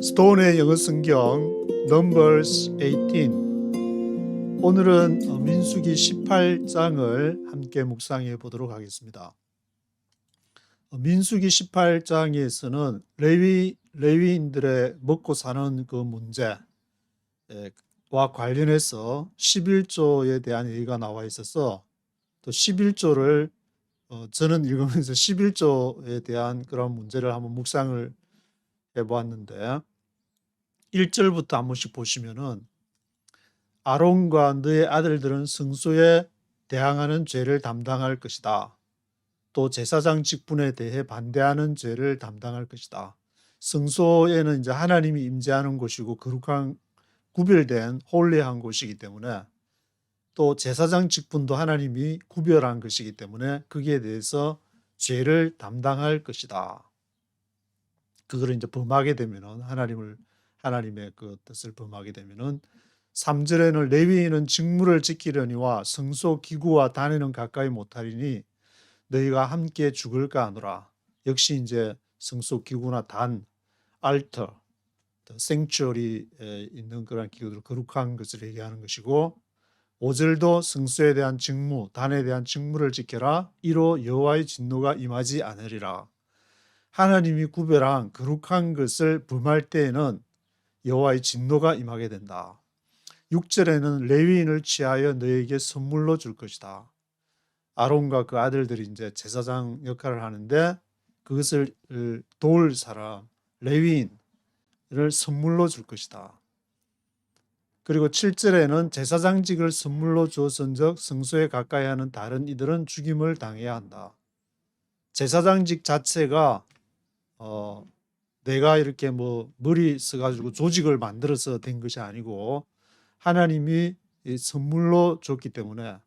스톤의 영어 성경 Numbers 18. 오늘은 민수기 18장을 함께 묵상해 보도록 하겠습니다. 민수기 18장에서는 레위인들의 먹고 사는 그 문제와 관련해서 11조에 대한 얘기가 나와 있어서 또 11조를 저는 읽으면서 11조에 대한 그런 문제를 한번 묵상을 해보았는데 1절부터 한 번씩 보시면은 아론과 너의 아들들은 성소에 대항하는 죄를 담당할 것이다. 또 제사장 직분에 대해 반대하는 죄를 담당할 것이다. 성소에는 이제 하나님이 임재하는 곳이고 거룩한 구별된 홀리한 곳이기 때문에 또 제사장 직분도 하나님이 구별한 것이기 때문에 거기에 대해서 죄를 담당할 것이다. 그거를 이제 범하게 되면은 하나님의 그 뜻을 범하게 되면은 3절에는 레위인은 직무를 지키려니와 성소 기구와 단에는 가까이 못하리니 너희가 함께 죽을까 하노라. 역시 이제 성소 기구나 단, 알터, 생추얼이 있는 그런 기구들 거룩한 것을 얘기하는 것이고 5절도 성소에 대한 직무, 단에 대한 직무를 지켜라. 이로 여호와의 진노가 임하지 않으리라. 하나님이 구별한 거룩한 것을 범할 때에는 여호와의 진노가 임하게 된다. 6절에는 레위인을 취하여 너에게 선물로 줄 것이다. 아론과 그 아들들이 이제 제사장 역할을 하는데 그것을 도울 사람 레위인을 선물로 줄 것이다. 그리고 7절에는 제사장직을 선물로 주었은즉 성소에 가까이 하는 다른 이들은 죽임을 당해야 한다. 제사장직 자체가 내가 이렇게 머리 써가지고 조직을 만들어서 된 것이 아니고 하나님이 선물로 줬기 때문에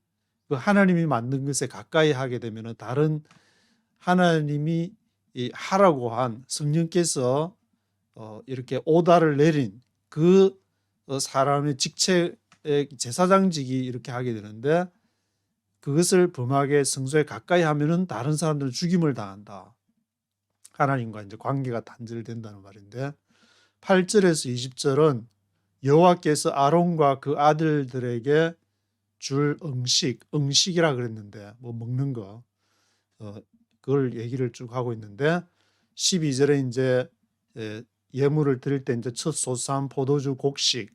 그 하나님이 만든 것에 가까이 하게 되면 다른 하나님이 하라고 한 성령께서 이렇게 오다를 내린 그 사람의 직책 제사장직이 이렇게 하게 되는데 그것을 범하게 성소에 가까이 하면은 다른 사람들은 죽임을 당한다. 하나님과 이제 관계가 단절된다는 말인데 8절에서 20절은 여호와께서 아론과 그 아들들에게 줄 응식이라 그랬는데 먹는 거 그걸 얘기를 쭉 하고 있는데 12절에 이제 예물을 드릴 때 이제 첫 소산, 포도주, 곡식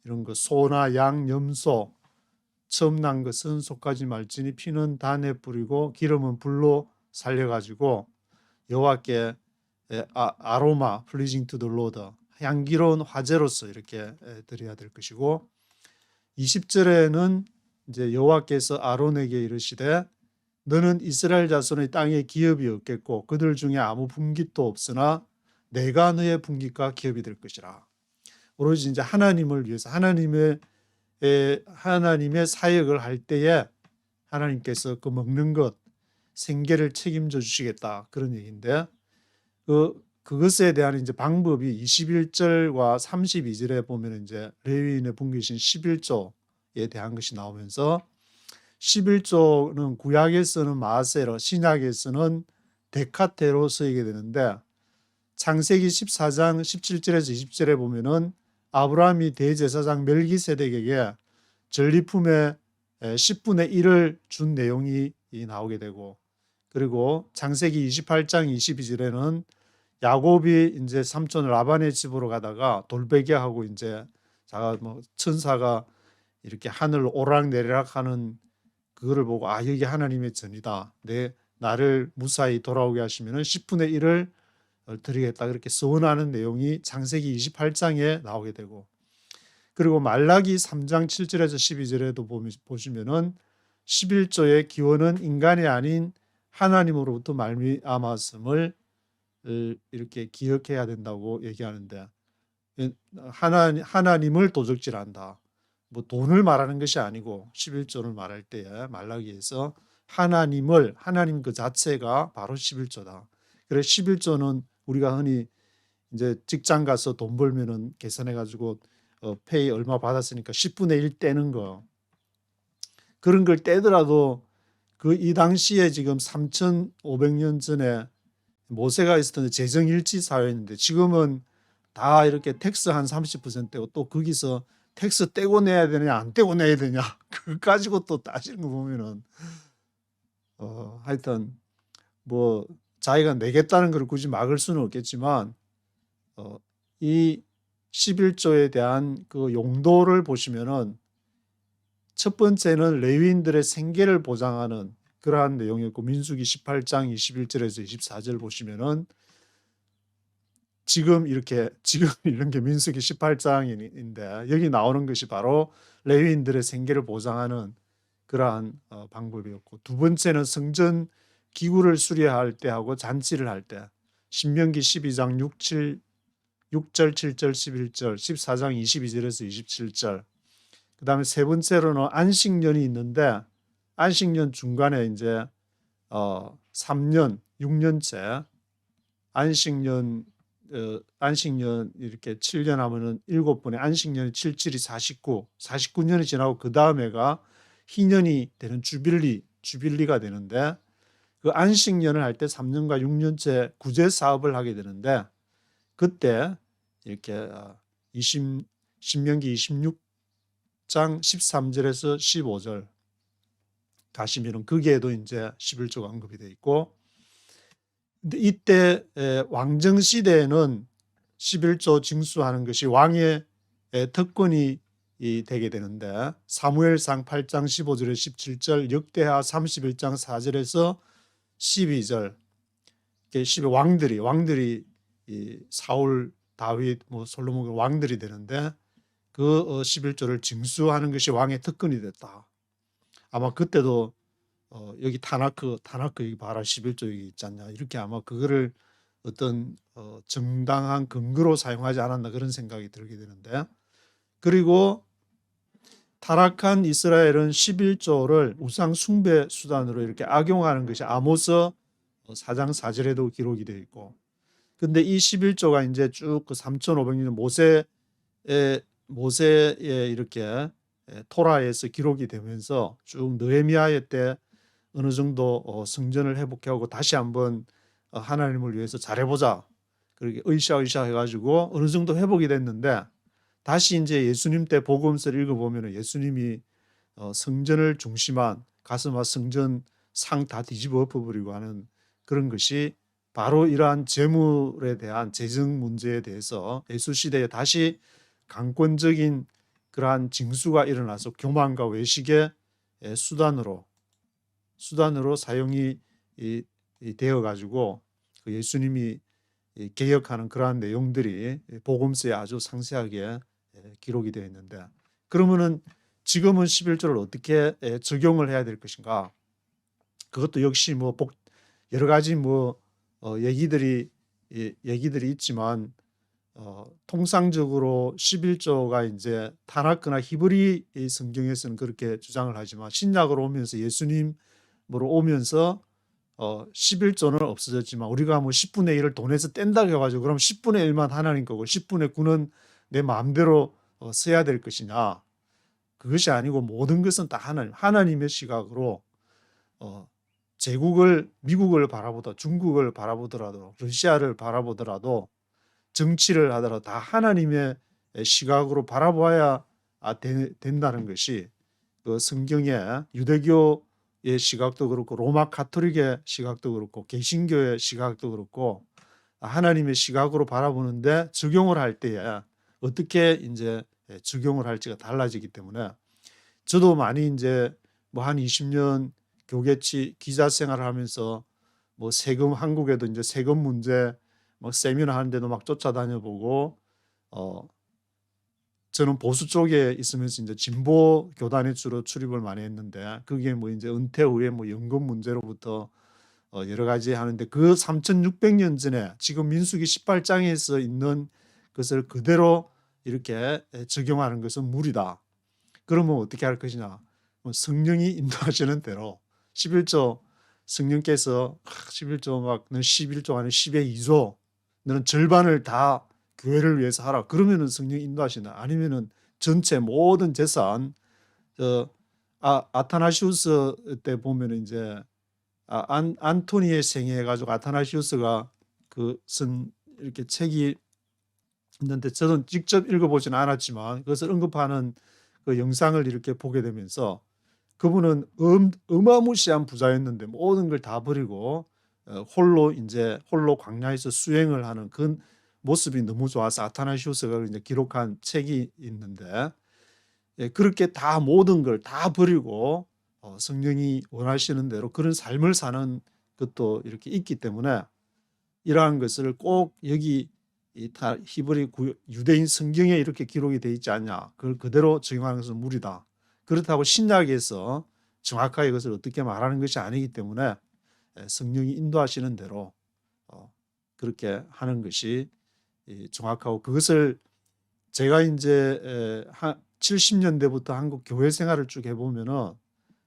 이런 거 소나 양, 염소 처음 난 것은 속까지 말지니 피는 단에 뿌리고 기름은 불로 살려가지고 여호와께 아로마 플리징 투 더 로드 향기로운 화제로서 이렇게 드려야 될 것이고 20절에는 이제 여호와께서 아론에게 이르시되 너는 이스라엘 자손의 땅에 기업이 없겠고 그들 중에 아무 분깃도 없으나 내가 너의 분깃과 기업이 될 것이라. 오로지 이제 하나님을 위해서 하나님의 사역을 할 때에 하나님께서 그 먹는 것 생계를 책임져 주시겠다 그런 얘기인데 그것에 대한 이제 방법이 21절과 32절에 보면 이제 레위인의 분깃인 11조에 대한 것이 나오면서 11조는 구약에서는 마세로, 신약에서는 데카테로 쓰이게 되는데 창세기 14장 17절에서 20절에 보면은 아브라함이 대제사장 멜기세덱에게 전리품의 10분의 1을 준 내용이 나오게 되고 그리고 창세기 28장 22절에는 야곱이 이제 삼촌 라반의 집으로 가다가 돌베개하고 이제 천사가 이렇게 하늘로 오락내리락 하는 그거를 보고 여기 하나님의 전이다. 나를 무사히 돌아오게 하시면은 10분의 1을 드리겠다. 그렇게 서원하는 내용이 창세기 28장에 나오게 되고 그리고 말라기 3장 7절에서 12절에도 보시면은 11조의 기원은 인간이 아닌 하나님으로부터 말미암았음을 이렇게 기억해야 된다고 얘기하는데 하나님을 도적질한다. 돈을 말하는 것이 아니고 11조를 말할 때에 말라기에서 하나님 그 자체가 바로 11조다. 그래서 11조는 우리가 흔히 이제 직장 가서 돈 벌면은 계산해 가지고 페이 얼마 받았으니까 10분의 1 떼는 거 그런 걸 떼더라도 이 당시에 지금 3,500년 전에 모세가 있었던 재정일치 사회였는데 지금은 다 이렇게 텍스 한 30% 떼고 또 거기서 텍스 떼고 내야 되냐 안 떼고 내야 되냐 그거 가지고 또 따지는 거 보면은 하여튼 뭐 자기가 내겠다는 걸 굳이 막을 수는 없겠지만 이 11조에 대한 그 용도를 보시면은 첫 번째는 레위인들의 생계를 보장하는 그러한 내용이었고 민수기 18장 21절에서 24절 보시면은 지금 이런 게 민수기 18장인데 여기 나오는 것이 바로 레위인들의 생계를 보장하는 그러한 방법이었고, 두 번째는 성전 기구를 수리할 때 하고 잔치를 할 때 신명기 12장 6절, 7절, 11절, 14장 22절에서 27절. 그 다음에 세 번째로는 안식년이 있는데 안식년 중간에 이제 3년, 6년째 안식년 이렇게 7년 하면은 7번에 안식년이 7, 7이 49, 49년이 지나고 그 다음에가 희년이 되는 주빌리가 되는데 그 안식년을 할 때 3년과 6년째 구제 사업을 하게 되는데 그때 이렇게 신명기 26장 13절에서 15절 가시면은 거기에도 이제 11조가 언급이 되어 있고, 근데 이때 왕정 시대에는 11조 징수하는 것이 왕의 특권이 되게 되는데 사무엘상 8장 15절에서 17절, 역대하 31장 4절에서 12절 왕들이 사울, 다윗, 솔로몬 왕들이 되는데 그 11조를 징수하는 것이 왕의 특권이 됐다. 아마 그때도 여기 타나크 여기 봐라 11조 여기 있지 않냐 이렇게 아마 그거를 어떤 정당한 근거로 사용하지 않았나 그런 생각이 들게 되는데, 그리고 타락한 이스라엘은 11조를 우상 숭배 수단으로 이렇게 악용하는 것이 아모스 4장 4절에도 기록이 되어 있고, 근데 이 11조가 이제 쭉 그 3,500년 모세의 이렇게 토라에서 기록이 되면서 쭉 느헤미야 때 어느 정도 성전을 회복하고 다시 한번 하나님을 위해서 잘해보자 그렇게 으쌰으쌰 해가지고 어느 정도 회복이 됐는데, 다시 이제 예수님 때 복음서를 읽어보면 예수님이 성전을 중심한 가서막 성전 상 다 뒤집어 엎어버리고 하는 그런 것이 바로 이러한 재물에 대한 재정 문제에 대해서 예수 시대에 다시 강권적인 그러한 징수가 일어나서 교만과 외식의 수단으로 사용이 되어 가지고 예수님이 개혁하는 그러한 내용들이 복음서에 아주 상세하게 기록이 되어 있는데, 그러면은 지금은 11조를 어떻게 적용을 해야 될 것인가? 그것도 역시 여러 가지 얘기들이 있지만 통상적으로 11조가 이제 타나크나 히브리 성경에서는 그렇게 주장을 하지만 신약으로 오면서 예수님으로 오면서 11조는 없어졌지만 우리가 10분의 1을 돈에서 뗀다고 해가지고 그럼 10분의 1만 하나님 거고 10분의 9는 내 마음대로 써야 될 것이냐? 그것이 아니고 모든 것은 다 하나님의 시각으로 미국을 바라보다 중국을 바라보더라도 러시아를 바라보더라도 정치를 하더라도 다 하나님의 시각으로 바라봐야 된다는 것이 그 성경의 유대교의 시각도 그렇고 로마 가톨릭의 시각도 그렇고 개신교의 시각도 그렇고 하나님의 시각으로 바라보는데 적용을 할 때에 어떻게 이제 적용을 할지가 달라지기 때문에 저도 많이 이제 한 20년 교계치 기자 생활을 하면서 세금 한국에도 이제 세금 문제 세미나 하는데도 막 쫓아다녀보고 저는 보수 쪽에 있으면서 이제 진보 교단에 주로 출입을 많이 했는데 그게 이제 은퇴 후에 연금 문제로부터 여러 가지 하는데 그 3,600년 전에 지금 민수기 18장에서 있는 것을 그대로 이렇게 적용하는 것은 무리다. 그러면 어떻게 할 것이냐? 성령이 인도하시는 대로 11조 성령께서 11조 너는 11조 안에 10의 2조 너는 절반을 다 교회를 위해서 하라. 그러면은 성령이 인도하시나? 아니면은 전체 모든 재산 아타나시우스 때 보면은 이제 안토니의 생애 가지고 아타나시우스가 쓴 이렇게 책이 있는데 저는 직접 읽어보지는 않았지만 그것을 언급하는 그 영상을 이렇게 보게 되면서 그분은 어마무시한 부자였는데 모든 걸 다 버리고 홀로 광야에서 수행을 하는 그 모습이 너무 좋아서 아타나시우스가 이제 기록한 책이 있는데 그렇게 다 모든 걸 다 버리고 성령이 원하시는 대로 그런 삶을 사는 것도 이렇게 있기 때문에 이러한 것을 꼭 여기 히브리 유대인 성경에 이렇게 기록이 되어 있지 않냐. 그걸 그대로 적용하는 것은 무리다. 그렇다고 신약에서 정확하게 그것을 어떻게 말하는 것이 아니기 때문에 성령이 인도하시는 대로 그렇게 하는 것이 정확하고 그것을 제가 이제 70년대부터 한국 교회 생활을 쭉 해보면은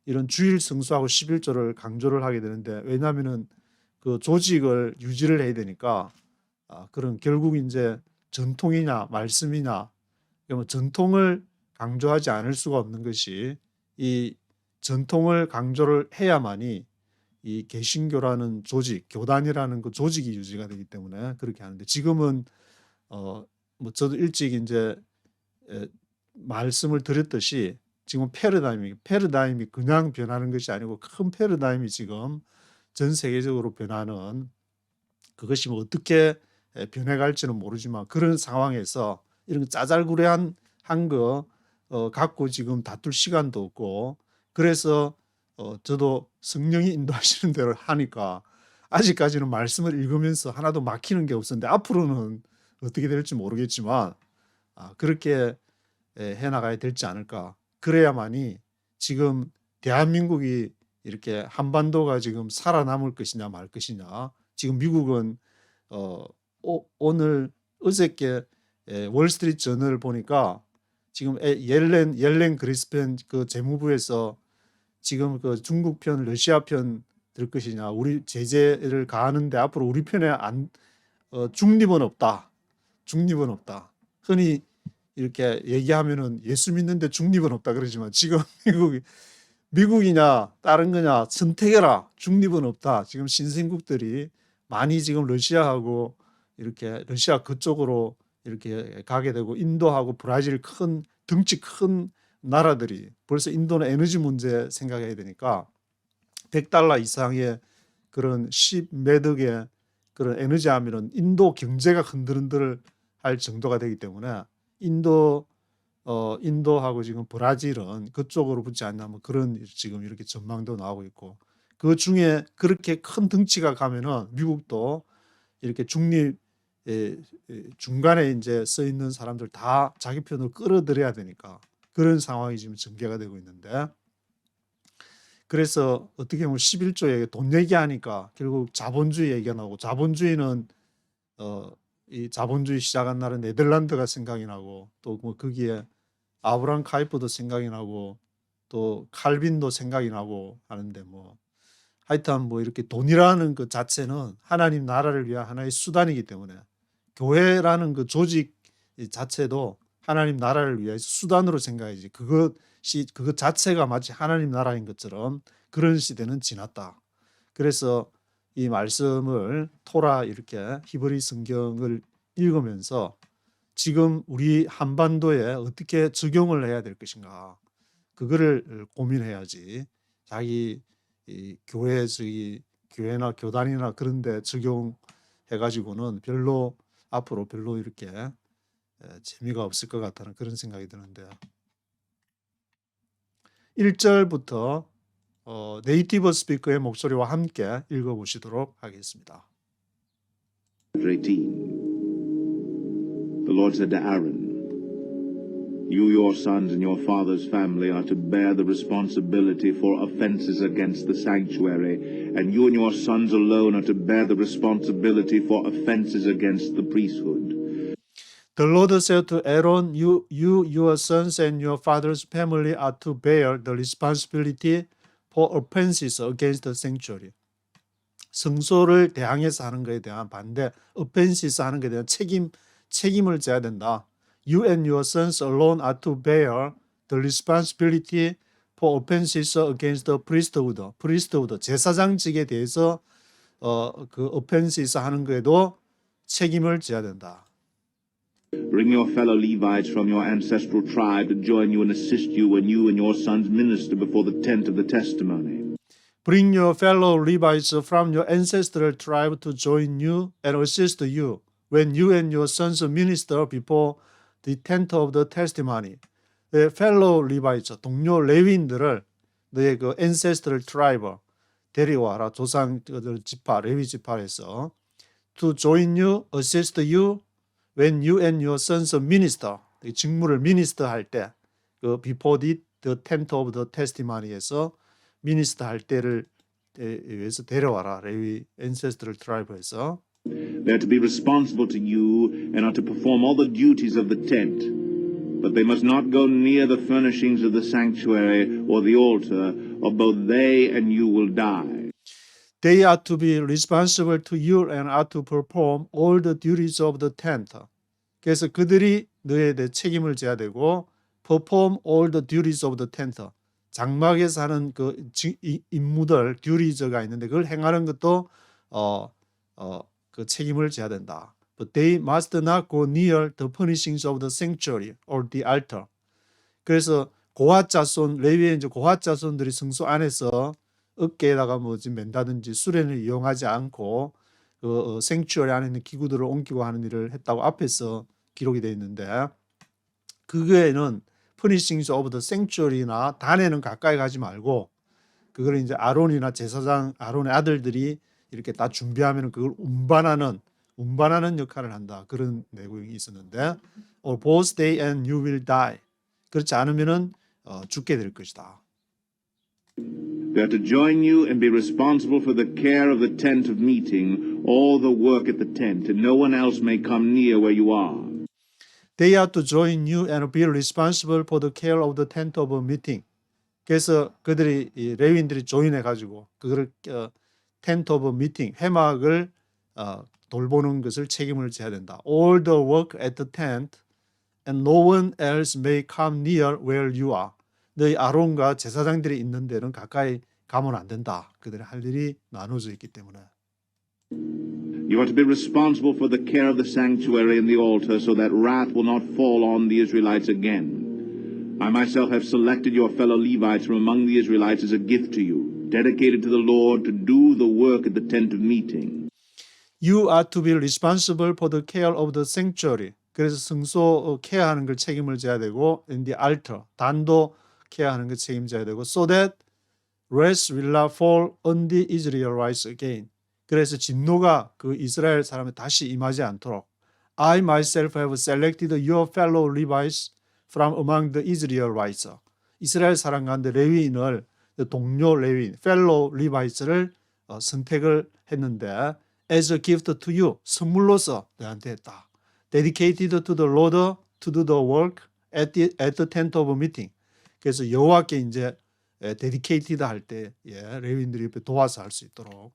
이런 주일 성수하고 11조를 강조를 하게 되는데 왜냐하면은 그 조직을 유지를 해야 되니까 그런 결국 이제 전통이냐 말씀이냐 전통을 강조하지 않을 수가 없는 것이 이 전통을 강조를 해야만이 이 개신교라는 조직, 교단이라는 그 조직이 유지가 되기 때문에 그렇게 하는데 지금은 뭐 저도 일찍 이제 말씀을 드렸듯이 지금 패러다임이 그냥 변하는 것이 아니고 큰 패러다임이 지금 전 세계적으로 변하는 그것이 뭐 어떻게 변해갈지는 모르지만 그런 상황에서 이런 짜잘구레한 거 갖고 지금 다툴 시간도 없고 그래서 저도 성령이 인도하시는 대로 하니까 아직까지는 말씀을 읽으면서 하나도 막히는 게 없었는데 앞으로는 어떻게 될지 모르겠지만 그렇게 해나가야 될지 않을까. 그래야만이 지금 대한민국이 이렇게 한반도가 지금 살아남을 것이냐 말 것이냐. 지금 미국은 오늘 어저께 월스트리트 저널을 보니까 지금 옐렌 그리스펜 그 재무부에서 지금 그 중국 편, 러시아 편 들 것이냐, 우리 제재를 가하는데 앞으로 우리 편에 중립은 없다. 중립은 없다. 흔히 이렇게 얘기하면은 예수 믿는데 중립은 없다 그러지만 지금 미국이냐 다른 거냐 선택해라. 중립은 없다. 지금 신생국들이 많이 지금 러시아하고 이렇게 러시아 그쪽으로 이렇게 가게 되고 인도하고 브라질 덩치 큰 나라들이 벌써 인도는 에너지 문제 생각해야 되니까 $100 이상의 그런 10매덕의 그런 에너지 하면은 인도 경제가 흔들흔들 할 정도가 되기 때문에 인도하고 지금 브라질은 그쪽으로 붙지 않나 뭐 그런 지금 이렇게 전망도 나오고 있고 그 중에 그렇게 큰 덩치가 가면은 미국도 이렇게 중립 중간에 이제 써 있는 사람들 다 자기 편으로 끌어들여야 되니까 그런 상황이 지금 전개가 되고 있는데 그래서 어떻게 보면 11조 얘기 돈 얘기하니까 결국 자본주의 얘기가 나오고 자본주의는 이 자본주의 시작한 날은 네덜란드가 생각이 나고 또 뭐 거기에 아브라함 카이프도 생각이 나고 또 칼빈도 생각이 나고 하는데 뭐 하여튼 뭐 이렇게 돈이라는 그 자체는 하나님 나라를 위한 하나의 수단이기 때문에 교회라는 그 조직 자체도 하나님 나라를 위해서 수단으로 생각해야지 그것 자체가 마치 하나님 나라인 것처럼 그런 시대는 지났다. 그래서 이 말씀을 토라 이렇게 히브리 성경을 읽으면서 지금 우리 한반도에 어떻게 적용을 해야 될 것인가 그거를 고민해야지 자기 교회나 교단이나 그런 데 적용해가지고는 앞으로 별로 이렇게 재미가 없을 것 같다는 그런 생각이 드는데요. 1절부터 네이티브 스피커의 목소리와 함께 읽어보시도록 하겠습니다. 18. The Lord said to Aaron, You, your sons, and your father's family are to bear the responsibility for offenses against the sanctuary, and you and your sons alone are to bear the responsibility for offenses against the priesthood. The Lord said to Aaron, you, your sons, and your father's family are to bear the responsibility for offenses against the sanctuary. 성소를 대항해서 하는 것에 대한 반대, offenses 하는 것에 대한 책임을 져야 된다. You and your sons alone are to bear the responsibility for offenses against the priesthood. 제사장직에 대해서 그 offenses 하는 것에도 책임을 져야 된다. Bring your fellow Levites from your ancestral tribe to join you and assist you when you and your sons minister before the tent of the testimony. Bring your fellow Levites from your ancestral tribe to join you and assist you when you and your sons minister before the tent of the testimony. The fellow Levites, 동료 레위인들을 너의 그 ancestral tribe 데려와라. 조상 지파, 레위 지파에서 to join you, assist you when you and your sons minister. 직무를 minister 할 때, 그 before the tent of the testimony에서 minister 할 때를 위해서 데려와라. 레위 ancestral tribe에서. They are to be responsible to you and are to perform all the duties of the tent. But they must not go near the furnishings of the sanctuary or the altar, or both they and you will die. They are to be responsible to you and are to perform all the duties of the tent. 그래서 그들이 너에 대해 책임을 져야 되고 perform all the duties of the tent. 장막에서 하는 그 임무들, 듀리즈가 있는데 그걸 행하는 것도 그 책임을 져야 된다. But they must not go near the furnishings of the sanctuary or the altar. 그래서 고핫 자손, 레위의 이제 고핫 자손들이 성소 안에서 어깨에다가 뭐지 맨다든지 수레를 이용하지 않고 그 생추어리 안에 있는 기구들을 옮기고 하는 일을 했다고 앞에서 기록이 되어 있는데 그 외에는 furnishings of the sanctuary나 단에는 가까이 가지 말고 그걸 이제 아론이나 제사장 아론의 아들들이 이렇게 다 준비하면 그걸 운반하는 역할을 한다. 그런 내용이 있었는데 or both they and you will die. 그렇지 않으면은 죽게 될 것이다. They are to join you and be responsible for the care of the tent of meeting, all the work at the tent, and no one else may come near where you are. They are to join you and be responsible for the care of the tent of meeting. 그래서 그들이 레위인들이 조인해 가지고 그거를 tent of meeting 회막을 돌보는 것을 책임을 져야 된다. All the work at the tent and no one else may come near where you are. 너희 아론과 제사장들이 있는 데는 가까이 가면 안 된다. 그들의 할 일이 나눠져 있기 때문에. You are to be responsible for the care of the sanctuary and the altar so that wrath will not fall on the Israelites again. I myself have selected your fellow Levites from among the Israelites as a gift to you, dedicated to the Lord to do the work at the tent of meeting. You are to be responsible for the care of the sanctuary. 그래서 성소 케어하는 걸 책임을 져야 되고 in the altar, 단도 케어하는 걸 책임져야 되고 so that wrath will not fall on the Israelites again. 그래서 진노가 그 이스라엘 사람에 다시 임하지 않도록 I myself have selected your fellow Levites from among the Israelites. 이스라엘 사람 가운데 레위인을 동료 레위인, fellow Levites를 선택을 했는데 as a gift to you, 선물로서 너한테 했다. Dedicated to the Lord to do the work at the tent of meeting. 그래서 여호와께 이제 dedicated 할 때 레위인들이 도와서 할 수 있도록.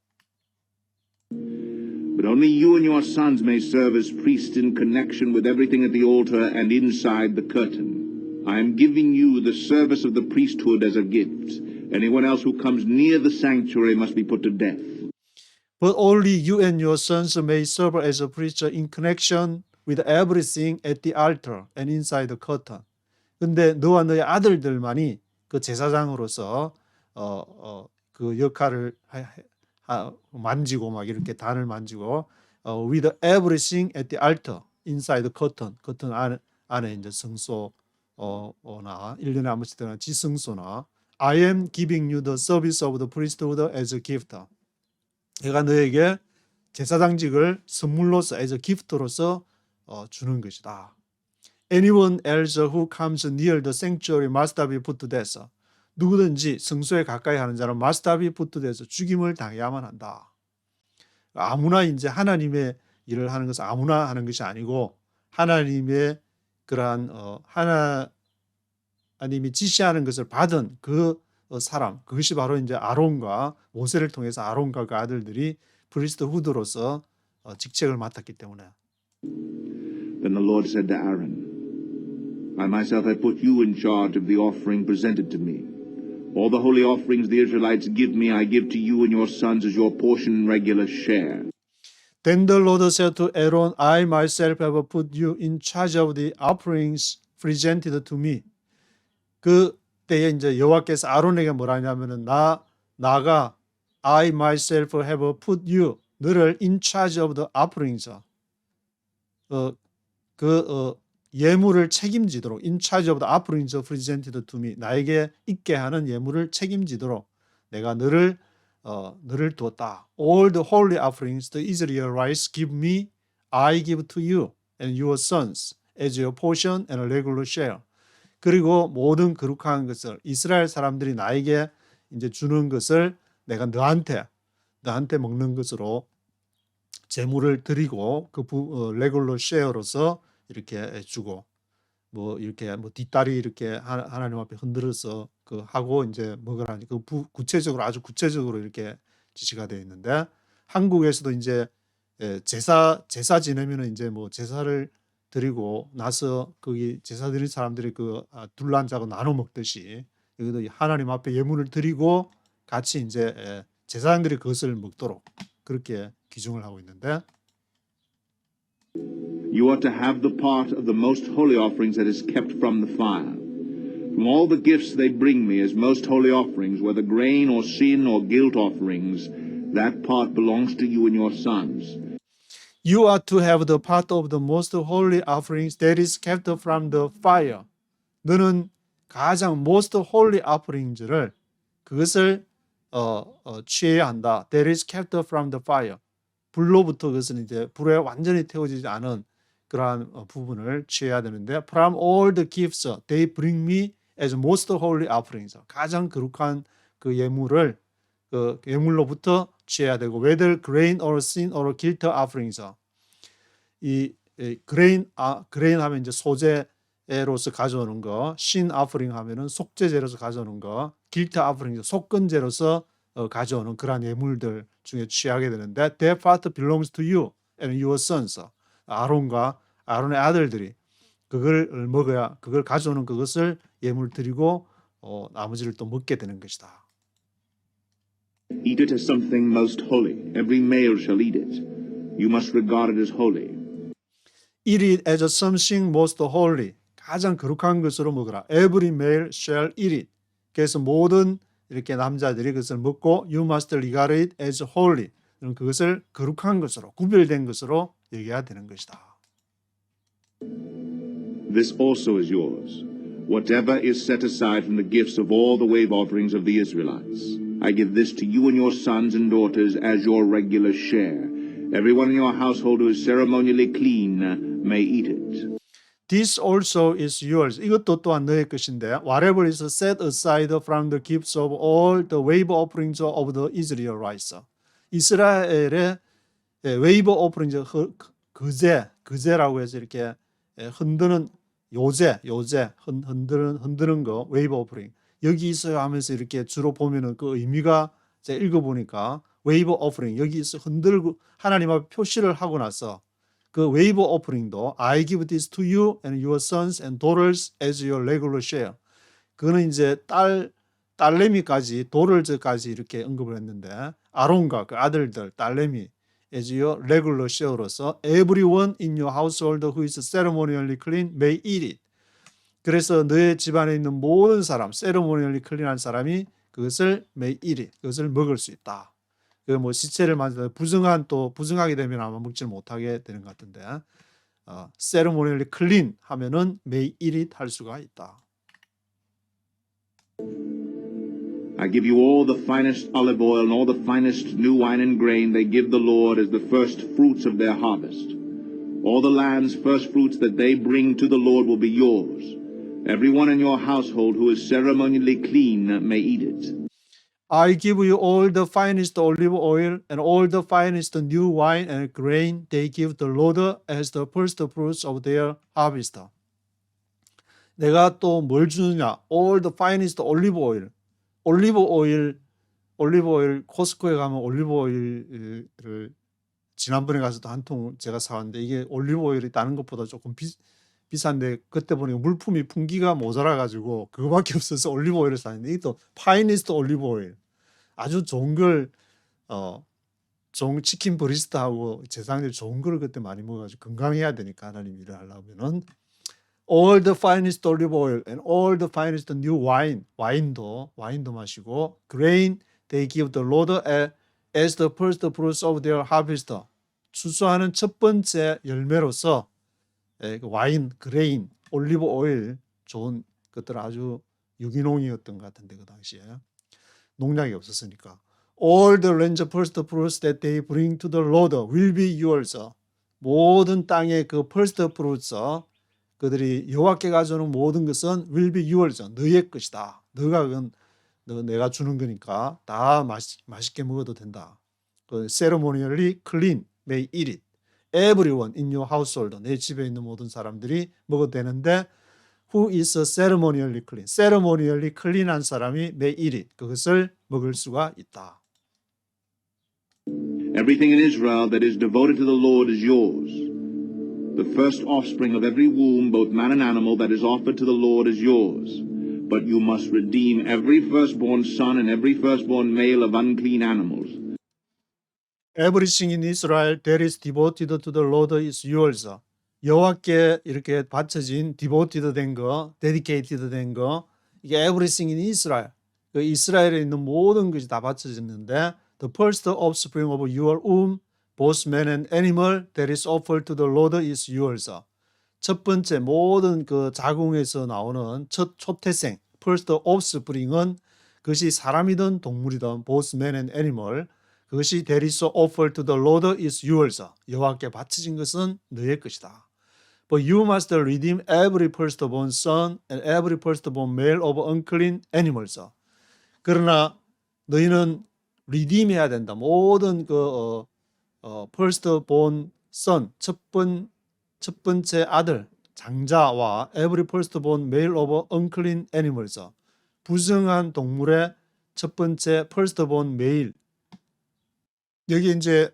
But only you and your sons may serve as priests in connection with everything at the altar and inside the curtain. I am giving you the service of the priesthood as a gift. Anyone else who comes near the sanctuary must be put to death. But only you and your sons may serve as a priest in connection with everything at the altar and inside the curtain. 근데 너와 너의 아들들만이 그 제사장으로서 그 역할을 만지고 막 이렇게 단을 만지고 with everything at the altar inside the curtain. curtain 안에 이제 성소나 1년에 한 번씩 되는 지성소나 I am giving you the service of the priesthood as a gift. 내가 너에게 제사장직을 선물로서 as a gift로서 주는 것이다. Anyone else who comes near the sanctuary must be put to death. 누구든지 성소에 가까이 하는 자는 must be put to death. 죽임을 당해야만 한다. 아무나 이제 하나님의 일을 하는 것은 아무나 하는 것이 아니고 하나님의 그러한 하나님이 지시하는 것을 받은 그 사람, 그것이 바로 이제 아론과 모세를 통해서 아론과 그 아들들이 프리스트 후드로서 직책을 맡았기 때문에. Then the Lord said to Aaron, I myself have put you in charge of the offering presented to me. All the holy offerings the Israelites give me, I give to you and your sons as your portion and regular share. Then the Lord said to Aaron, I myself have put you in charge of the offerings presented to me. 그 때에 이제 여호와께서 아론에게 뭐라 하냐면은 나가 I myself have put you 너를 in charge of the offerings 예물을 책임지도록 in charge of the offerings presented to me 나에게 있게 하는 예물을 책임지도록 내가 너를 두었다. All the holy offerings the Israelites give me, I give to you and your sons as your portion and a regular share. 그리고 모든 거룩한 것을 이스라엘 사람들이 나에게 이제 주는 것을 내가 너한테 먹는 것으로 제물을 드리고 그 레귤러 쉐어로서 이렇게 주고 뭐 이렇게 뭐 뒷다리 이렇게 하나님 앞에 흔들어서 그 하고 이제 먹으라니 그 구체적으로 아주 구체적으로 이렇게 지시가 되어 있는데 한국에서도 이제 제사 지내면은 이제 뭐 제사를 드리고 나서 거기 제사 드린 사람들이 그 둘러앉아서 나눠 먹듯이 여기도 하나님 앞에 예물을 드리고 같이 이제 제사장들이 그것을 먹도록 그렇게 규정을 하고 있는데 You are to have the part of the most holy offerings that is kept from the fire. From all the gifts they bring me as most holy offerings, whether grain or sin or guilt offerings, that part belongs to you and your sons. You are to have the part of the most holy offerings that is kept from the fire. 너는 가장 most holy offerings를 그것을 취해야 한다. That is kept from the fire. 불로부터 그것은 이제 불에 완전히 태워지지 않은 그러한 부분을 취해야 되는데 from all the gifts they bring me as most holy offerings. 가장 거룩한 그 예물을 그 예물로부터 취해야 되고 whether grain or sin or guilt offerings. 이 grain 하면 이제 소재로서 가져오는 거, sin offering 하면은 속죄제로서 가져오는 거, guilt offering 속건제로서 가져오는 그러한 예물들 중에 취하게 되는데 that part belongs to you and your sons. 아론의 아들들이 그걸 먹어야 그걸 가져오는 그것을 예물 드리고 나머지를 또 먹게 되는 것이다. Eat it as something most holy. Every male shall eat it. You must regard it as holy. Eat it as something most holy. 가장 거룩한 것으로 먹으라. Every male shall eat it. 그래서 모든 이렇게 남자들이 그것을 먹고 you must regard it as holy. 그것을 거룩한 것으로 구별된 것으로 여겨야 되는 것이다. This also is yours. Whatever is set aside from the gifts of all the wave offerings of the Israelites, I give this to you and your sons and daughters as your regular share. Everyone in your household who is ceremonially clean may eat it. This also is yours. 이것도 또한 너의 것인데 whatever is set aside from the gifts of all the wave offerings of the Israelites. 이스라엘의 웨이브 오프링 그제라고 해서 이렇게 흔드는 요제 흔드는 거 웨이브 오프링 여기 있어요 하면서 이렇게 주로 보면은 그 의미가 제가 읽어보니까 웨이브 오프링 여기 있어 흔들고 하나님 앞에 표시를 하고 나서 그 웨이브 오프링도 I give this to you and your sons and daughters as your regular share. 그거는 이제 딸내미까지 도럴즈까지 이렇게 언급을 했는데 아론과 그 아들들 딸내미 as your regular share로서 everyone in your household who is ceremonially clean may eat it. 그래서 너의 집안에 있는 모든 사람 ceremonially clean한 사람이 그것을 may eat it. 그것을 먹을 수 있다. 그 뭐 시체를 만져 부정하게 되면 아마 먹지를 못하게 되는 것 같은데 ceremonially clean 하면은 may eat it 할 수가 있다. I give you all the finest olive oil and all the finest new wine and grain they give the Lord as the first fruits of their harvest. All the land's first fruits that they bring to the Lord will be yours. Everyone in your household who is ceremonially clean may eat it. I give you all the finest olive oil and all the finest new wine and grain they give the Lord as the first fruits of their harvest. 내가 또 뭘 주느냐? All the finest olive oil. 올리브 오일 코스코에 가면 올리브 오일을 지난번에 가서도 한 통 제가 사왔는데 이게 올리브 오일이 다른 것보다 조금 비싼데 그때 보니까 물품이 풍기가 모자라 가지고 그거밖에 없어서 올리브 오일을 샀는데 이게 또 파이니스트 올리브 오일 아주 좋은 걸 치킨 브리스트하고 제사장들이 좋은 거를 그때 많이 먹어가지고 건강해야 되니까 하나님 일을 하려면은 all the finest olive oil and all the finest new wine 와인도 마시고 grain they give the Lord as the first fruits of their harvest 추수하는 첫 번째 열매로서 와인, 그레인, 올리브 오일 좋은 것들 아주 유기농이었던 것 같은데 그 당시에 농약이 없었으니까 all the land first fruits that they bring to the Lord will be yours. 모든 땅의 그 first fruits 그들이 여호와께 가져오는 모든 것은 will be yours. 너의 것이다. 너가 그건 내가 주는 거니까 다 맛있게 먹어도 된다. 그 ceremonially clean may eat it. Everyone in your household. 내 집에 있는 모든 사람들이 먹어도 되는데 who is ceremonially clean. ceremonially clean한 사람이 may eat it. 그것을 먹을 수가 있다. Everything in Israel that is devoted to the Lord is yours. The first offspring of every womb, both man and animal, that is offered to the Lord is yours. But you must redeem every firstborn son and every firstborn male of unclean animals. Everything in Israel that is devoted to the Lord is yours. 여호와께 이렇게 바쳐진 devoted 된 거, dedicated 된 거, 이게 everything in Israel. 그 이스라엘에 있는 모든 것이 다 바쳐졌는데 the first offspring of your womb, both man and animal that is offered to the Lord is yours. 첫 번째 모든 그 자궁에서 나오는 첫 초태생, first offspring은 그것이 사람이든 동물이든 both man and animal 그것이 that is offered to the Lord is yours. 여호와께 바쳐진 것은 너의 것이다. But you must redeem every firstborn son and every firstborn male of unclean animals. 그러나 너희는 redeem해야 된다. 모든 그 firstborn son 첫 번째 아들 장자와 every firstborn male of unclean animals 부정한 동물의 첫 번째 firstborn male 여기 이제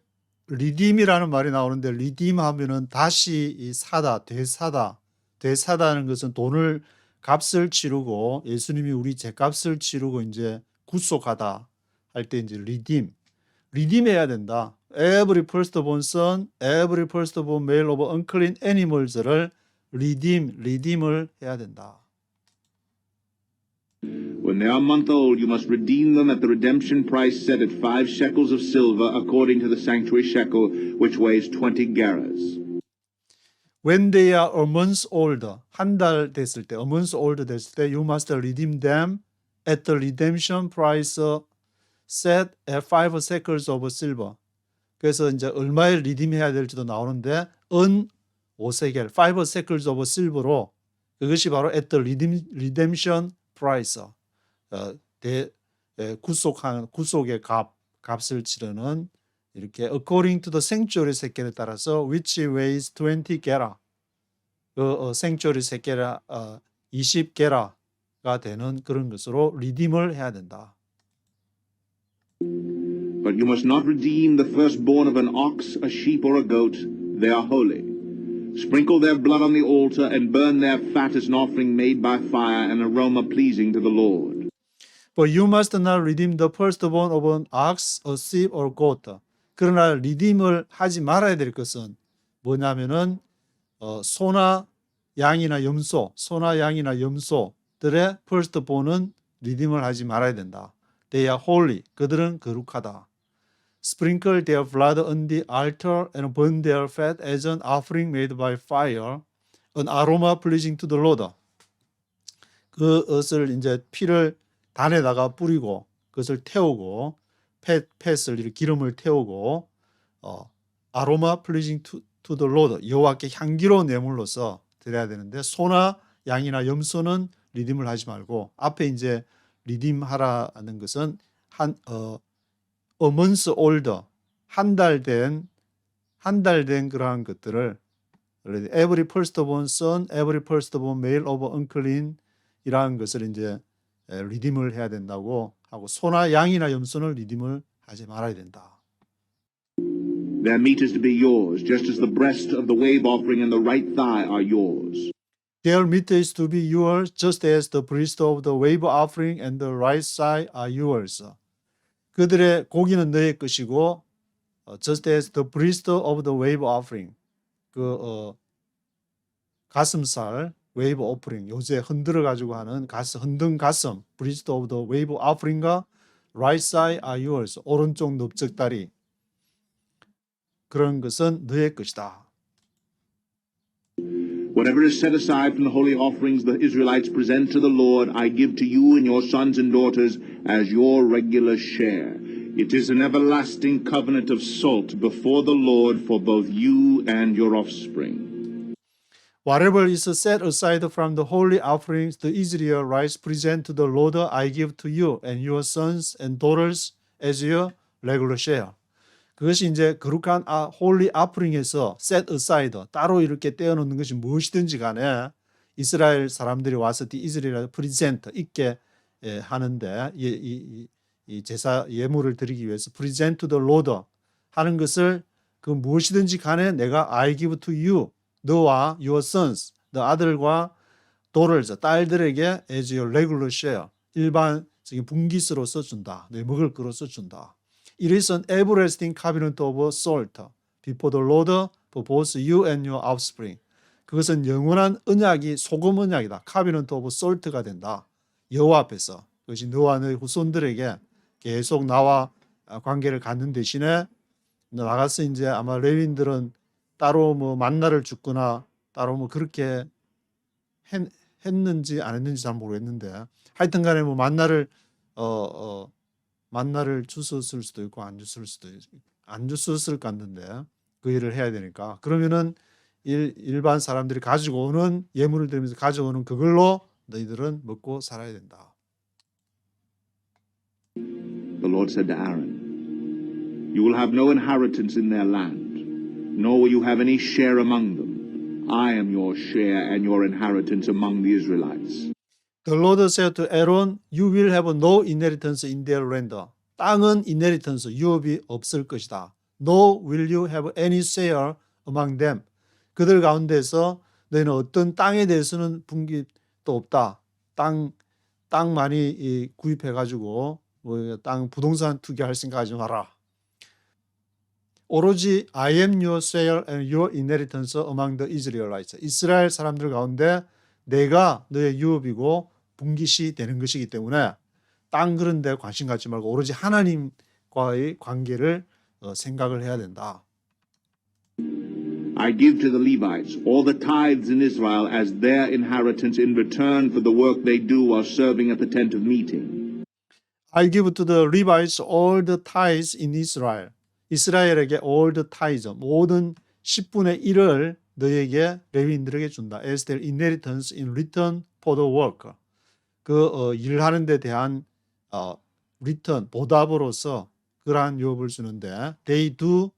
redeem이라는 말이 나오는데 redeem 하면은 다시 사다, 되사다는 것은 돈을 값을 치르고 예수님이 우리 죄값을 치르고 이제 구속하다 할 때 이제 redeem해야 된다. Every firstborn son, every firstborn male of unclean animals를 redeem을 해야 된다. When they are a month old, you must redeem them at the redemption price set at 5 shekels of silver, according to the sanctuary shekel, which weighs 20 gerahs. When they are a month old, 한 달 됐을 때, a month old 됐을 때, you must redeem them at the redemption price set at 5 shekels of silver. 그래서 이제 얼마에 리딤해야 될지도 나오는데, 은 5세겔, 5 shekels of silver로 그것이 바로 at the redemption price. 구속의 값을 치르는 이렇게 according to the sanctuary 세겔에 따라서 which weighs 20 gera 그 sanctuary 세겔 20 gera가 되는 그런 것으로 redeem을 해야 된다. But you must not redeem the firstborn of an ox, a sheep, or a goat. They are holy. Sprinkle their blood on the altar and burn their fat as an offering made by fire, an aroma pleasing to the Lord. But you must not redeem the firstborn of an ox, a sheep, or goat. 그러나 리딤을 하지 말아야 될 것은 뭐냐면은 소나 양이나 염소들의 firstborn은 리딤을 하지 말아야 된다. They are holy. 그들은 거룩하다. Sprinkle their blood on the altar and burn their fat as an offering made by fire, an aroma pleasing to the Lord. 그것을 이제 피를 단에다가 뿌리고 그것을 태우고 팻을 이렇게 기름을 태우고 aroma pleasing to the Lord 여호와께 향기로운 예물로서 드려야 되는데 소나 양이나 염소는 리딤을 하지 말고 앞에 이제 리딤하라는 것은 a month old 한 달 된 그러한 것들을 every firstborn son, every firstborn male of unclean 이라는 것을 이제 리딤을 해야 된다고 하고 소나 양이나 염소는 리딤을 하지 말아야 된다. Their meat is to be yours, just as the breast of the wave offering and the right thigh are yours. Their meat is to be yours, just as the breast of the wave offering and the right thigh are yours. 그들의 고기는 너의 것이고 just as the priest of the wave offering, 가슴살 웨이브 오프링, 요새 흔들어 가지고 하는 흔든 가슴, priest of the wave offering과 right side are yours, 오른쪽 넓적다리, 그런 것은 너의 것이다. Whatever is set aside from the holy offerings the Israelites present to the Lord, I give to you and your sons and daughters as your regular share. It is an everlasting covenant of salt before the Lord for both you and your offspring. Whatever is set aside from the holy offerings the Israelites present to the Lord, I give to you and your sons and daughters as your regular share. 그것이 이제 거룩한 홀리 아프링에서 set aside, 따로 이렇게 떼어놓는 것이 무엇이든지 간에 이스라엘 사람들이 와서 이스라엘 프리젠트 있게 하는데 이 제사 예물을 드리기 위해서 present to the Lord 하는 것을 그 무엇이든지 간에 내가 I give to you, 너와 your sons, 너 아들과 daughters, 딸들에게 as your regular share, 일반적인 분깃으로서 준다. 내 먹을 거로서 준다. It is an everlasting covenant of salt before the Lord for both you and your offspring. 그것은 영원한 언약이 소금 언약이다. covenant of salt가 된다. 여호와 앞에서. 그것이 너와 너의 후손들에게 계속 나와 관계를 갖는 대신에 나가서 이제 아마 레위인들은 따로 뭐 만나를 줍거나 따로 뭐 그렇게 했는지 안 했는지 잘 모르겠는데 하여튼 간에 뭐 만나를 줬을 수도 있고 안 줬을 것 같는데 그 일을 해야 되니까 그러면은 일반 사람들이 가지고 오는 예물을 드리면서 가져오는 그걸로 너희들은 먹고 살아야 된다. The Lord said to Aaron, You will have no inheritance in their land, nor will you have any share among them. I am your share and your inheritance among the Israelites. The Lord said to Aaron, You will have no inheritance in their land. 땅은 inheritance, 유업이 없을 것이다. Nor will you have any share among them. 그들 가운데서 너희는 어떤 땅에 대해서는 분깃도 없다. 땅 많이 구입해가지고 땅 부동산 투기할 생각하지 마라. 오로지 I am your share and your inheritance among the Israelites. 이스라엘 사람들 가운데 내가 너의 유업이고 분깃이 되는 것이기 때문에 땅 그런 데 관심 갖지 말고 오로지 하나님과의 관계를 생각을 해야 된다. I give to the Levites all the tithes in Israel as their inheritance in return for the work they do while serving at the tent of meeting. I give to the Levites all the tithes in Israel. 이스라엘에게 all the tithes, 모든 10분의 1을 너에게 레위인들에게 준다. As their inheritance in return for the work. 일하는 데 대한 return, 보답으로서 그러한 유업을 주는데 they do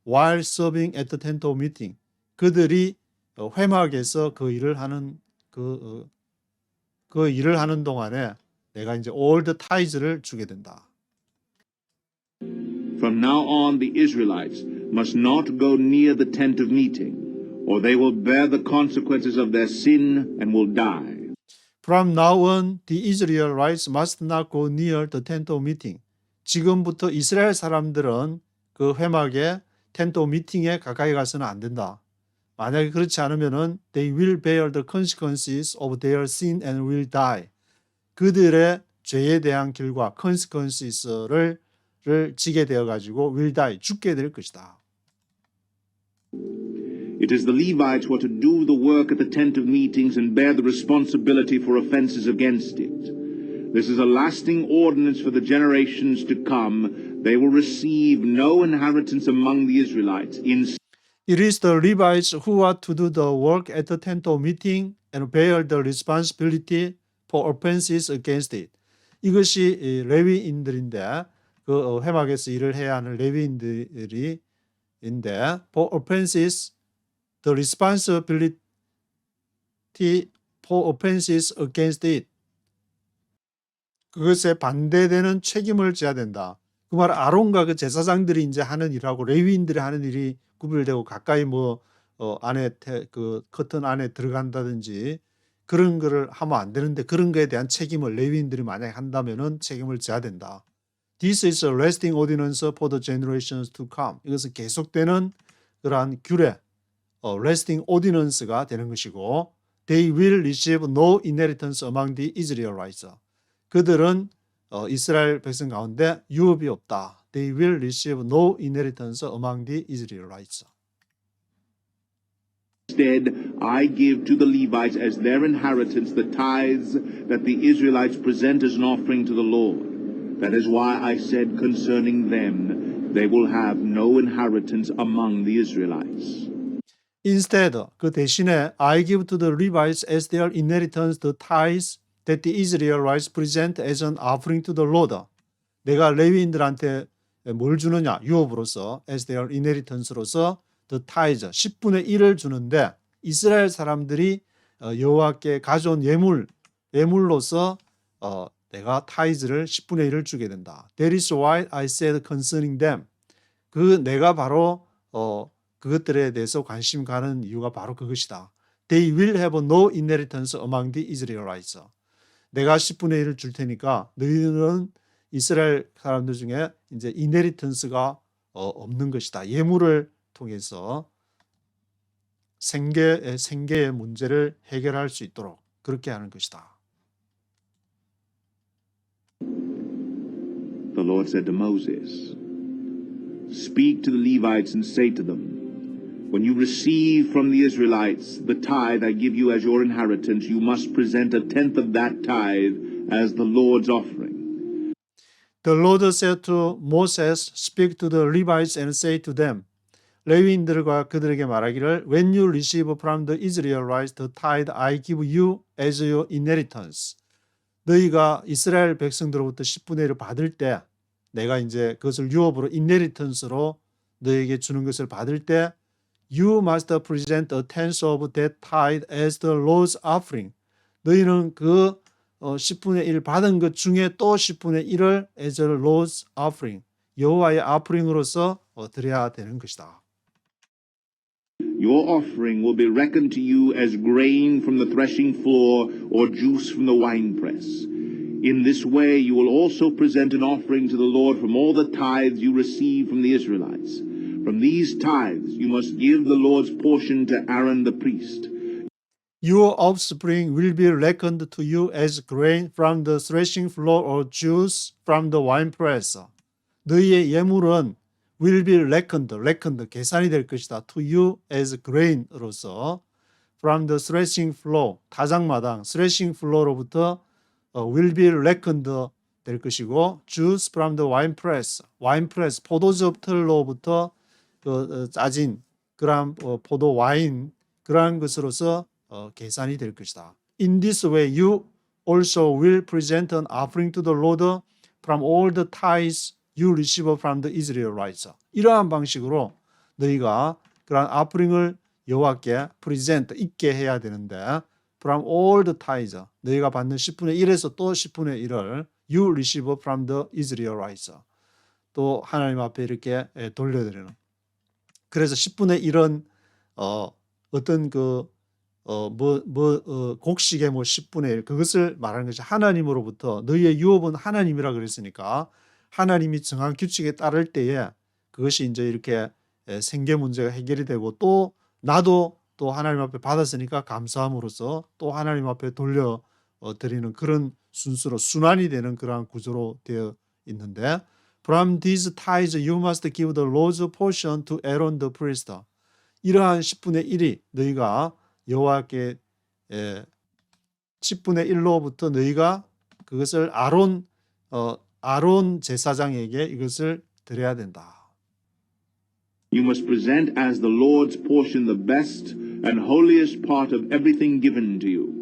while serving at the tent of meeting. 그들이 회막에서 그 일을 하는 그 일을 하는 동안에 내가 이제 all the tithes를 주게 된다. From now on the Israelites must not go near the tent of meeting, or they will bear the consequences of their sin and will die. From now on, the Israelites must not go near the tent of meeting. 지금부터 이스라엘 사람들은 그 회막에 텐트 오브 미팅에 가까이 가서는 안 된다. 만약에 그렇지 않으면은 they will bear the consequences of their sin and will die. 그들의 죄에 대한 결과 consequences를 지게 되어 가지고 will die, 죽게 될 것이다. It is the Levites who are to do the work at the tent of meetings and bear the responsibility for offenses against it. This is a lasting ordinance for the generations to come. They will receive no inheritance among the Israelites. It is the Levites who are to do the work at the tent of meeting and bear the responsibility for offenses against it. 이것이 레위인들인데 그 회막에서 일을 해야 하는 레위인들인데 for offenses, the responsibility for offenses against it. 그것에 반대되는 책임을 져야 된다. 그 말 아론과 그 제사장들이 이제 하는 일하고 레위인들이 하는 일이 구별되고 가까이 안에 그 커튼 안에 들어간다든지 그런 거를 하면 안 되는데 그런 거에 대한 책임을 레위인들이 만약에 한다면은 책임을 져야 된다. This is a lasting ordinance for the generations to come. 이것은 계속되는 그러한 규례, lasting ordinance가 되는 것이고, they will receive no inheritance among the Israelites. 그들은 이스라엘 백성 가운데 유업이 없다. They will receive no inheritance among the Israelites. Instead, I give to the Levites as their inheritance the tithes that the Israelites present as an offering to the Lord. That is why I said concerning them, they will have no inheritance among the Israelites. Instead, 그 대신에 I give to the Levites as their inheritance the tithes that the Israelites present as an offering to the Lord. 내가 레위인들한테 뭘 주느냐? 유업으로서 as their inheritance로서 the tithes 10분의 1을 주는데 이스라엘 사람들이 여호와께 가져온 예물로서 내가 tithes를 10분의 1을 주게 된다. That is why I said concerning them. 내가 바로 그것들에 대해서 관심 가는 이유가 바로 그것이다. They will have no inheritance among the Israelites. 내가 10분의 1을 줄 테니까 너희들은 이스라엘 사람들 중에 이제 inheritance가 없는 것이다. 예물을 통해서 생계의 문제를 해결할 수 있도록 그렇게 하는 것이다. The Lord said to Moses, Speak to the Levites and say to them, When you receive from the Israelites the tithe I give you as your inheritance, you must present a tenth of that tithe as the Lord's offering. The Lord said to Moses, Speak to the Levites and say to them, 레위인들과 그들에게 말하기를 When you receive from the Israelites the tithe I give you as your inheritance. 너희가 이스라엘 백성들로부터 10분의 1을 받을 때 내가 이제 그것을 유업으로 inheritance로 너희에게 주는 것을 받을 때 You must present a tenth of that tithe as the Lord's offering. 너희는 그 10분의 1 받은 것 중에 또 10분의 1을 as a Lord's offering, 여호와의 offring으로서 드려야 되는 것이다. Your offering will be reckoned to you as grain from the threshing floor or juice from the winepress. In this way you will also present an offering to the Lord from all the tithes you receive from the Israelites. From these tithes you must give the Lord's portion to Aaron the priest. Your offspring will be reckoned to you as grain from the threshing floor or juice from the winepress. 너희의 예물은 will be reckoned, 계산이 될 것이다. To you as grain으로서 from the threshing floor, 타작마당, threshing floor로부터 will be reckoned 될 것이고 juice from the winepress, 포도즙 틀로부터 짜진 그런 포도 와인 그러한 것으로서 계산이 될 것이다. In this way you also will present an offering to the Lord from all the tithes you receive from the Israelites. 이러한 방식으로 너희가 그러한 offring을 여호와께 present 있게 해야 되는데 from all the tithes 너희가 받는 10분의 1에서 또 10분의 1을 you receive from the Israelites. 또 하나님 앞에 이렇게 돌려드리는. 그래서 10분의 1은 어떤 곡식의 10분의 1 그것을 말하는 것이 하나님으로부터 너희의 유업은 하나님이라 그랬으니까 하나님이 정한 규칙에 따를 때에 그것이 이제 이렇게 생계 문제가 해결이 되고 또 나도 또 하나님 앞에 받았으니까 감사함으로써 또 하나님 앞에 돌려 드리는 그런 순서로 순환이 되는 그러한 구조로 되어 있는데 From these tithes you must give the Lord's portion to Aaron the priest. 이러한 10분의 1이 너희가 여호와께 10분의 1로부터 너희가 그것을 아론 제사장에게 이것을 드려야 된다. You must present as the Lord's portion the best and holiest part of everything given to you.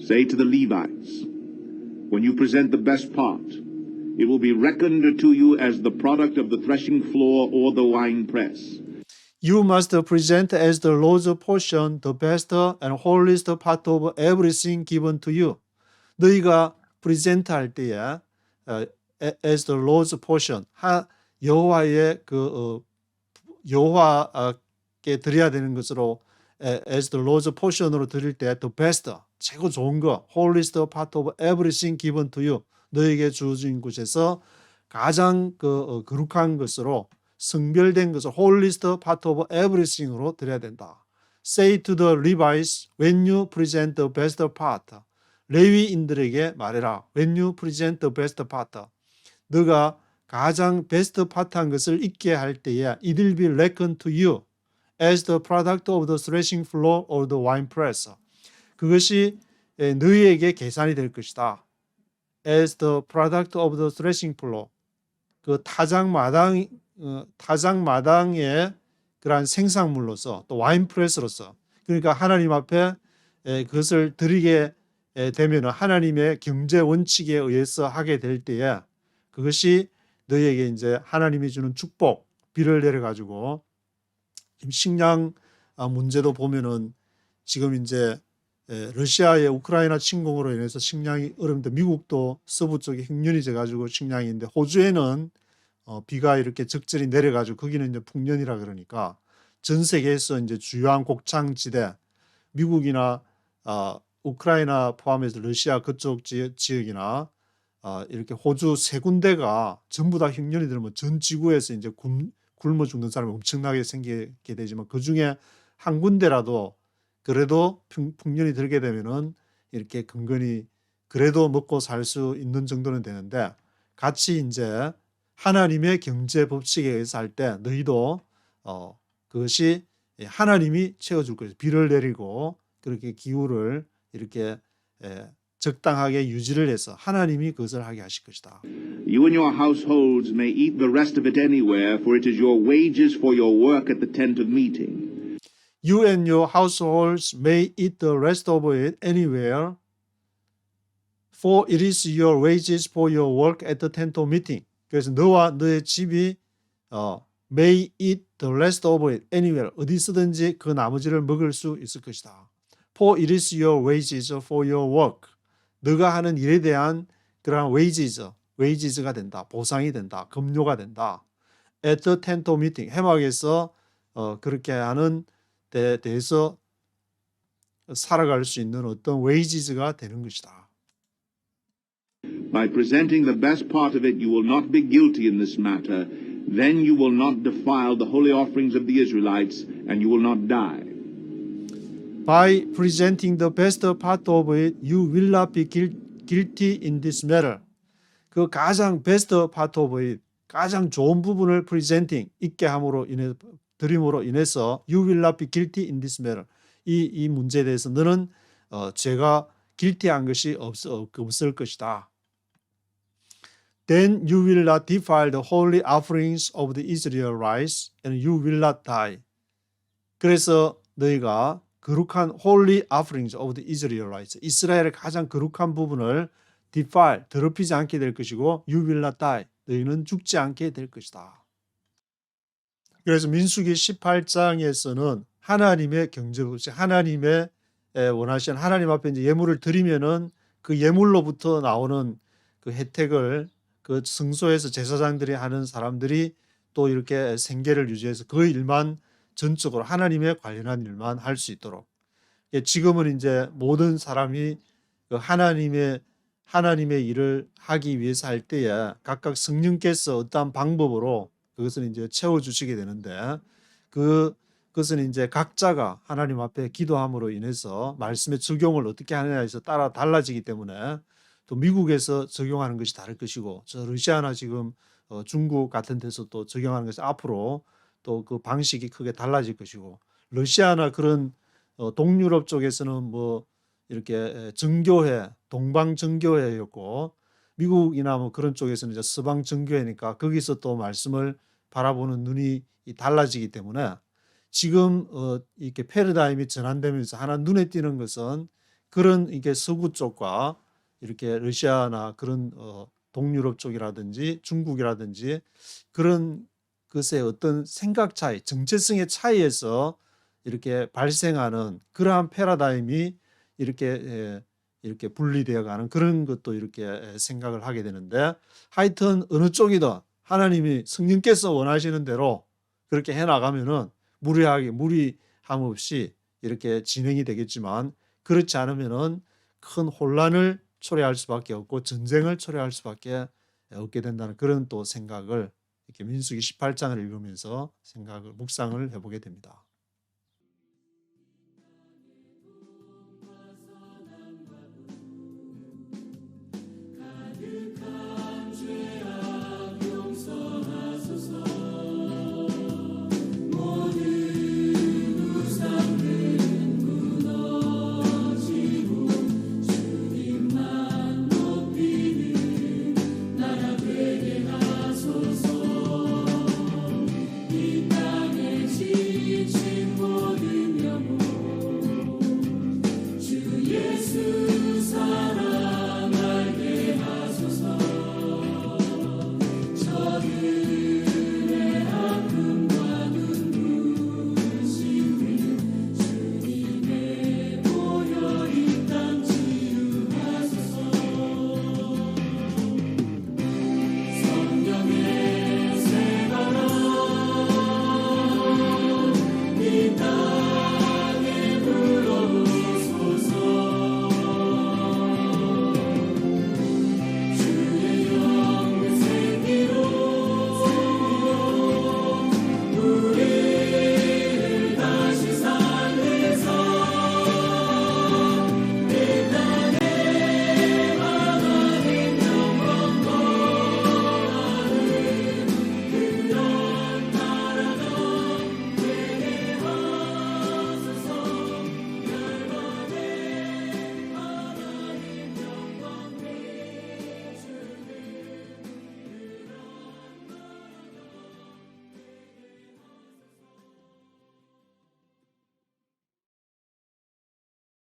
Say to the Levites, when you present the best part, it will be reckoned to you as the product of the threshing floor or the winepress. You must present as the Lord's portion the best and holiest part of everything given to you. 너희가 present 할 때에 as the Lord's portion 여호와의 여호와께 드려야 되는 것으로 as the Lord's portion으로 드릴 때 the best 최고 좋은 거 holiest part of everything given to you 너에게 주어진 곳에서 가장 거룩한 것으로 성별된 것을 holiest part of everything으로 드려야 된다. Say to the Levites when you present the best part. 레위인들에게 말해라. When you present the best part. 너가 가장 베스트 파트한 것을 있게 할 때에 it will be reckoned to you as the product of the threshing floor or the wine press. 그것이 너희에게 계산이 될 것이다. As the product of the threshing floor. 그 타작마당의 그러한 생산물로서 또 와인 프레스로서 그러니까 하나님 앞에 그것을 드리게 되면 하나님의 경제 원칙에 의해서 하게 될 때에 그것이 너희에게 이제 하나님이 주는 축복 비를 내려 가지고 식량 문제도 보면은 지금 이제 러시아의 우크라이나 침공으로 인해서 식량이 어려운데 미국도 서부 쪽에 흉년이 져 가지고 식량이 있는데 호주에는 비가 이렇게 적절히 내려 가지고 거기는 이제 풍년이라 그러니까 전 세계에서 이제 주요한 곡창지대 미국이나 우크라이나 포함해서 러시아 그쪽 지역이나 이렇게 호주 세 군데가 전부 다 흉년이 들면 전 지구에서 이제 굶어 죽는 사람이 엄청나게 생기게 되지만 그 중에 한 군데라도 그래도 풍년이 들게 되면은 이렇게 근근히 그래도 먹고 살 수 있는 정도는 되는데 같이 이제 하나님의 경제 법칙에 의해서 할 때 너희도 그것이 하나님이 채워줄 것이다. 비를 내리고 그렇게 기후를 이렇게 적당하게 유지를 해서 하나님이 그것을 하게 하실 것이다. You and your households may eat the rest of it anywhere, for it is your wages for your work at the tent of meeting. You and your households may eat the rest of it anywhere, for it is your wages for your work at the tent of meeting. 그래서 너와 너의 집이 may eat the rest of it anywhere. 어디서든지 그 나머지를 먹을 수 있을 것이다. For it is your wages for your work. 너가 하는 일에 대한 그러한 wages가 된다. 보상이 된다. 급료가 된다. At the tent of meeting. 회막에서 그렇게 하는 데 대해서 살아갈 수 있는 어떤 wages가 되는 것이다. By presenting the best part of it, you will not be guilty in this matter. Then you will not defile the holy offerings of the Israelites, and you will not die. By presenting the best part of it, you will not be guilty in this matter. 그 가장 best part of it, 가장 좋은 부분을 presenting, 있게 함으로 인해 드림으로 인해서 you will not be guilty in this matter. 이 문제에 대해서 너는 죄가 guilty한 것이 없을 것이다. Then you will not defile the holy offerings of the Israelites, and you will not die. 그래서 너희가 거룩한 holy offerings of the Israelites, 이스라엘의 가장 거룩한 부분을 defile, 더럽히지 않게 될 것이고 you will not die, 너희는 죽지 않게 될 것이다. 그래서 민수기 18장에서는 하나님의 경제법칙, 하나님의 원하시는 하나님 앞에 이제 예물을 드리면은 그 예물로부터 나오는 그 혜택을 그 성소에서 제사장들이 하는 사람들이 또 이렇게 생계를 유지해서 그 일만 전적으로 하나님에 관련한 일만 할 수 있도록. 지금은 이제 모든 사람이 그 하나님의 일을 하기 위해서 할 때에 각각 성령께서 어떠한 방법으로 그것을 이제 채워주시게 되는데 그것은 이제 각자가 하나님 앞에 기도함으로 인해서 말씀의 적용을 어떻게 하느냐에서 따라 달라지기 때문에 또 미국에서 적용하는 것이 다를 것이고 저 러시아나 지금 중국 같은 데서 또 적용하는 것이 앞으로 또 그 방식이 크게 달라질 것이고 러시아나 그런 동유럽 쪽에서는 뭐 이렇게 정교회, 동방 정교회였고 미국이나 뭐 그런 쪽에서는 이제 서방 정교회니까 거기서 또 말씀을 바라보는 눈이 달라지기 때문에 지금 이렇게 패러다임이 전환되면서 하나 눈에 띄는 것은 그런 이게 서구 쪽과 이렇게 러시아나 그런 동유럽 쪽이라든지 중국이라든지 그런 것의 어떤 생각 차이, 정체성의 차이에서 이렇게 발생하는 그러한 패러다임이 이렇게 분리되어 가는 그런 것도 이렇게 생각을 하게 되는데 하여튼 어느 쪽이든 하나님이 성령께서 원하시는 대로 그렇게 해 나가면은 무리함 없이 이렇게 진행이 되겠지만 그렇지 않으면은 큰 혼란을 초래할 수밖에 없고 전쟁을 초래할 수밖에 없게 된다는 그런 또 생각을 이렇게 민수기 18장을 읽으면서 묵상을 해보게 됩니다.